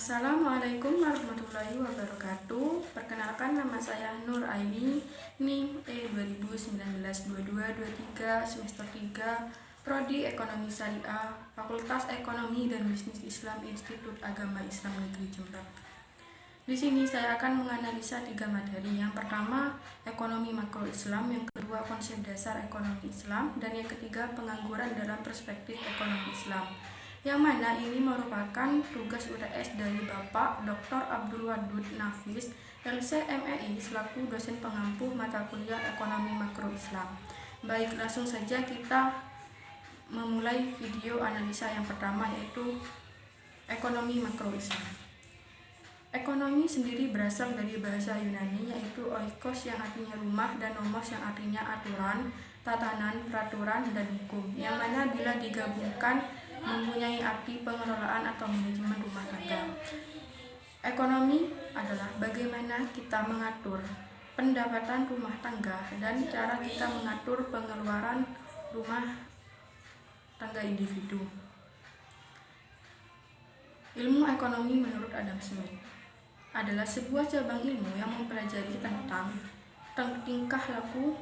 Assalamualaikum warahmatullahi wabarakatuh. Perkenalkan, nama saya Nur Aini, NIM E2019-22-23, semester 3, Prodi Ekonomi Syariah, Fakultas Ekonomi dan Bisnis Islam, Institut Agama Islam Negeri Jember. Di sini saya akan menganalisa 3 materi. Yang pertama, ekonomi makro Islam, yang kedua, konsep dasar ekonomi Islam, dan yang ketiga, pengangguran dalam perspektif ekonomi Islam. Yang mana ini merupakan tugas UTS dari Bapak Dr. Abdul Wadud Nafis, LC/MEI, selaku dosen pengampu mata kuliah ekonomi makro Islam. Baik, langsung saja kita memulai video analisa yang pertama, yaitu ekonomi makro Islam. Ekonomi sendiri berasal dari bahasa Yunani, yaitu oikos yang artinya rumah dan nomos yang artinya aturan, tatanan, peraturan, dan hukum, yang mana bila digabungkan mempunyai arti pengelolaan atau manajemen rumah tangga. Ekonomi adalah bagaimana kita mengatur pendapatan rumah tangga dan cara kita mengatur pengeluaran rumah tangga individu. Ilmu ekonomi menurut Adam Smith adalah sebuah cabang ilmu yang mempelajari tentang tingkah laku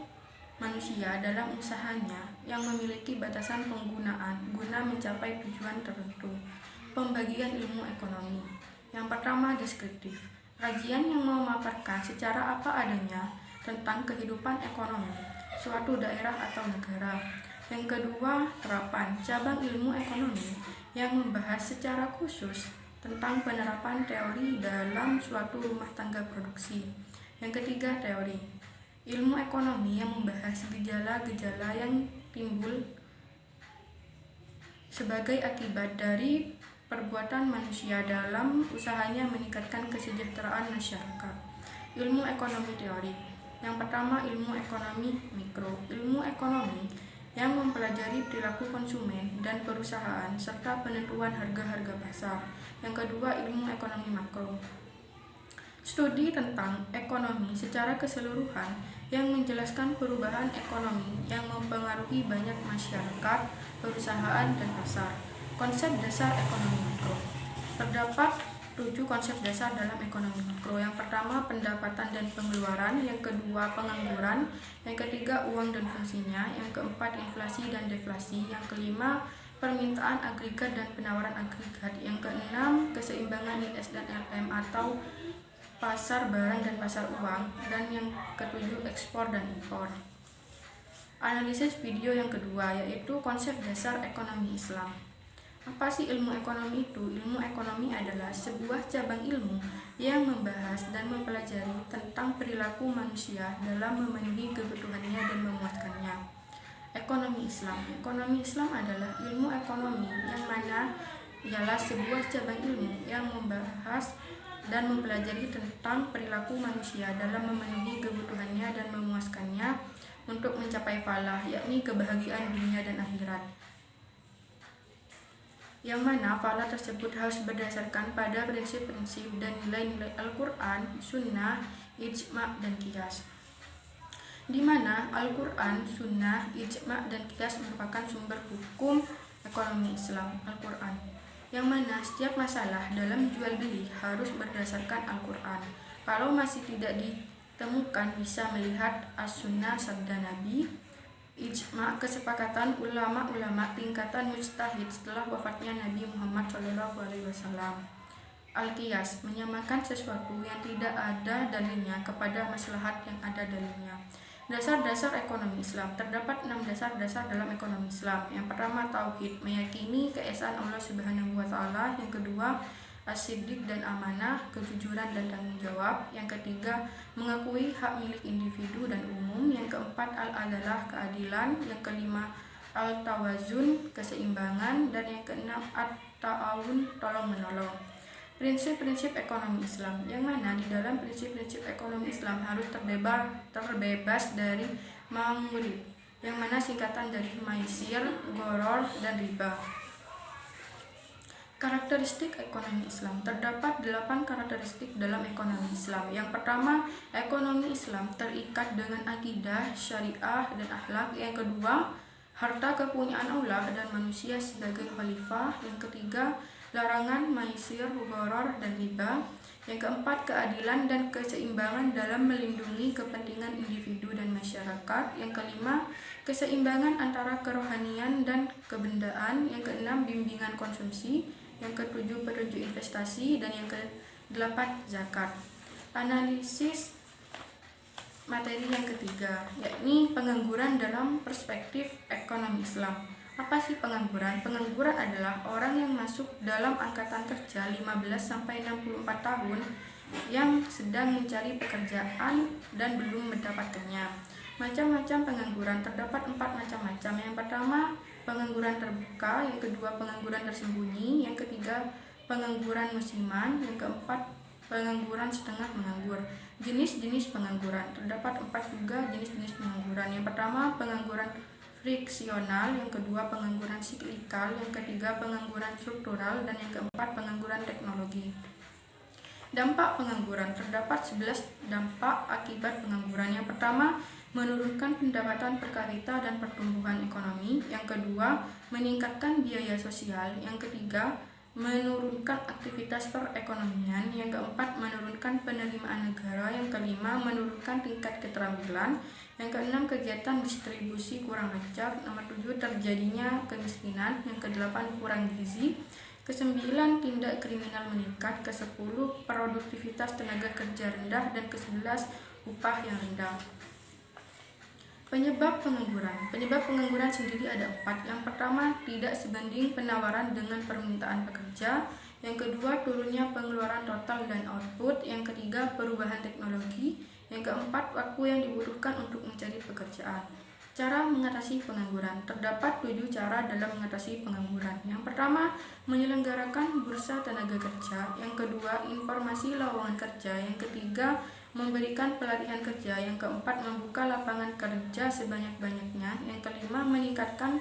manusia dalam usahanya yang memiliki batasan penggunaan guna mencapai tujuan tertentu. Pembagian ilmu ekonomi. Yang pertama, deskriptif. Kajian yang memaparkan secara apa adanya tentang kehidupan ekonomi suatu daerah atau negara. Yang kedua, terapan. Cabang ilmu ekonomi yang membahas secara khusus tentang penerapan teori dalam suatu rumah tangga produksi. Yang ketiga, teori. Ilmu ekonomi yang membahas gejala-gejala yang timbul sebagai akibat dari perbuatan manusia dalam usahanya meningkatkan kesejahteraan masyarakat. Ilmu ekonomi teori. Yang pertama, ilmu ekonomi mikro. Ilmu ekonomi yang mempelajari perilaku konsumen dan perusahaan serta penentuan harga-harga pasar. Yang kedua, ilmu ekonomi makro. Studi tentang ekonomi secara keseluruhan yang menjelaskan perubahan ekonomi yang mempengaruhi banyak masyarakat, perusahaan, dan pasar. Konsep dasar ekonomi makro. Terdapat 7 konsep dasar dalam ekonomi makro. Yang pertama, pendapatan dan pengeluaran. Yang kedua, pengangguran. Yang ketiga, uang dan fungsinya. Yang keempat, inflasi dan deflasi. Yang kelima, permintaan agregat dan penawaran agregat. Yang keenam, keseimbangan IS dan RM atau pasar barang dan pasar uang. Dan yang ketujuh, ekspor dan impor. Analisis video yang kedua, yaitu konsep dasar ekonomi Islam. Apa sih ilmu ekonomi itu? Ilmu ekonomi adalah sebuah cabang ilmu yang membahas dan mempelajari tentang perilaku manusia dalam memenuhi kebutuhannya dan memuaskannya. Ekonomi Islam. Ekonomi Islam adalah ilmu ekonomi yang mana ialah sebuah cabang ilmu yang membahas dan mempelajari tentang perilaku manusia dalam memenuhi kebutuhannya dan memuaskannya untuk mencapai falah, yakni kebahagiaan dunia dan akhirat. Yang mana falah tersebut harus berdasarkan pada prinsip-prinsip dan nilai-nilai Al-Quran, Sunnah, Ijma' dan Qiyas. Di mana Al-Quran, Sunnah, Ijma' dan Qiyas merupakan sumber hukum ekonomi Islam, Al-Quran. Yang mana setiap masalah dalam jual beli harus berdasarkan Al-Quran. Kalau masih tidak ditemukan, bisa melihat As-Sunnah sabda Nabi, Ijma' kesepakatan ulama-ulama tingkatan mujtahid setelah wafatnya Nabi Muhammad SAW. Al-Qiyas menyamakan sesuatu yang tidak ada dalilnya kepada maslahat yang ada dalilnya. Dasar-dasar ekonomi Islam. Terdapat 6 dasar-dasar dalam ekonomi Islam. Yang pertama, tauhid, meyakini keesaan Allah Subhanahu wa taala. Yang kedua, as-siddiq dan amanah, kejujuran dan tanggung jawab. Yang ketiga, mengakui hak milik individu dan umum. Yang keempat, al-adalah, keadilan. Yang kelima, al-tawazun, keseimbangan. Dan yang keenam, at-ta'awun, tolong menolong. Prinsip-prinsip ekonomi Islam, yang mana di dalam prinsip-prinsip ekonomi Islam harus terbebas dari mangurib, yang mana singkatan dari maisir, goror, dan riba. Karakteristik ekonomi Islam. Terdapat 8 karakteristik dalam ekonomi Islam. Yang pertama, ekonomi Islam terikat dengan akidah, syariah, dan akhlak. Yang kedua, harta kepunyaan Allah dan manusia sebagai khalifah. Yang ketiga, larangan maisir, gharar, dan riba. Yang keempat, keadilan dan keseimbangan dalam melindungi kepentingan individu dan masyarakat. Yang kelima, keseimbangan antara kerohanian dan kebendaan. Yang keenam, bimbingan konsumsi. Yang ketujuh, petunjuk investasi. Dan yang kedelapan, zakat. Analisis materi yang ketiga, yakni pengangguran dalam perspektif ekonomi Islam. Apa sih pengangguran? Pengangguran adalah orang yang masuk dalam angkatan kerja 15-64 tahun yang sedang mencari pekerjaan dan belum mendapatkannya. Macam-macam pengangguran, terdapat 4 macam-macam. Yang pertama, pengangguran terbuka. Yang kedua, pengangguran tersembunyi. Yang ketiga, pengangguran musiman. Yang keempat, pengangguran setengah menganggur. Jenis-jenis pengangguran, terdapat 4 juga jenis-jenis pengangguran. Yang pertama, pengangguran friksional. Yang kedua, pengangguran siklikal. Yang ketiga, pengangguran struktural. Dan yang keempat, pengangguran teknologi. Dampak pengangguran, terdapat 11 dampak akibat pengangguran. Yang pertama, menurunkan pendapatan per kapita dan pertumbuhan ekonomi. Yang kedua, meningkatkan biaya sosial. Yang ketiga, menurunkan aktivitas perekonomian. Yang keempat, menurunkan penerimaan negara. Yang kelima, menurunkan tingkat keterampilan. Yang keenam, kegiatan distribusi kurang lancar. Nomor 7, terjadinya kemiskinan. Yang kedelapan, kurang gizi. Kesembilan, tindak kriminal meningkat. Kesepuluh, produktivitas tenaga kerja rendah. Dan ke-11, upah yang rendah. Penyebab pengangguran. Penyebab pengangguran sendiri ada 4. Yang pertama, tidak sebanding penawaran dengan permintaan pekerja. Yang kedua, turunnya pengeluaran total dan output. Yang ketiga, perubahan teknologi. Yang keempat, waktu yang dibutuhkan untuk mencari pekerjaan. Cara mengatasi pengangguran. Terdapat 7 cara dalam mengatasi pengangguran. Yang pertama, menyelenggarakan bursa tenaga kerja. Yang kedua, informasi lowongan kerja. Yang ketiga, memberikan pelatihan kerja. Yang keempat, membuka lapangan kerja sebanyak-banyaknya. Yang kelima, meningkatkan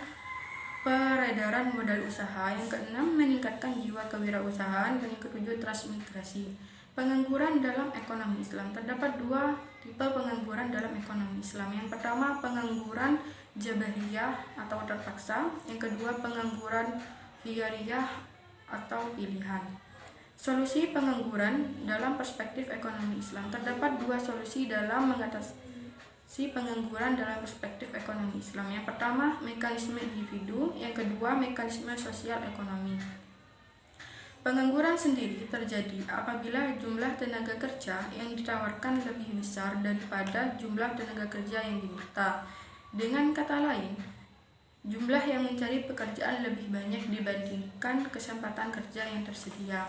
peredaran modal usaha. Yang keenam, meningkatkan jiwa kewirausahaan. Dan yang ketujuh, transmigrasi. Pengangguran dalam ekonomi Islam. Terdapat 2 tipe pengangguran dalam ekonomi Islam. Yang pertama, pengangguran jabariyah atau terpaksa. Yang kedua, pengangguran khiyariyah atau pilihan. Solusi pengangguran dalam perspektif ekonomi Islam. Terdapat 2 solusi dalam mengatasi pengangguran dalam perspektif ekonomi Islam. Yang pertama, mekanisme individu. Yang kedua, mekanisme sosial ekonomi. Pengangguran sendiri terjadi apabila jumlah tenaga kerja yang ditawarkan lebih besar daripada jumlah tenaga kerja yang diminta. Dengan kata lain, jumlah yang mencari pekerjaan lebih banyak dibandingkan kesempatan kerja yang tersedia.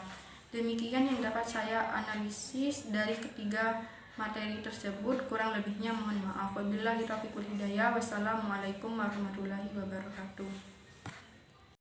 Demikian yang dapat saya analisis dari ketiga materi tersebut. Kurang lebihnya mohon maaf. Wabillahi taufiq wal hidayah. Wassalamualaikum warahmatullahi wabarakatuh.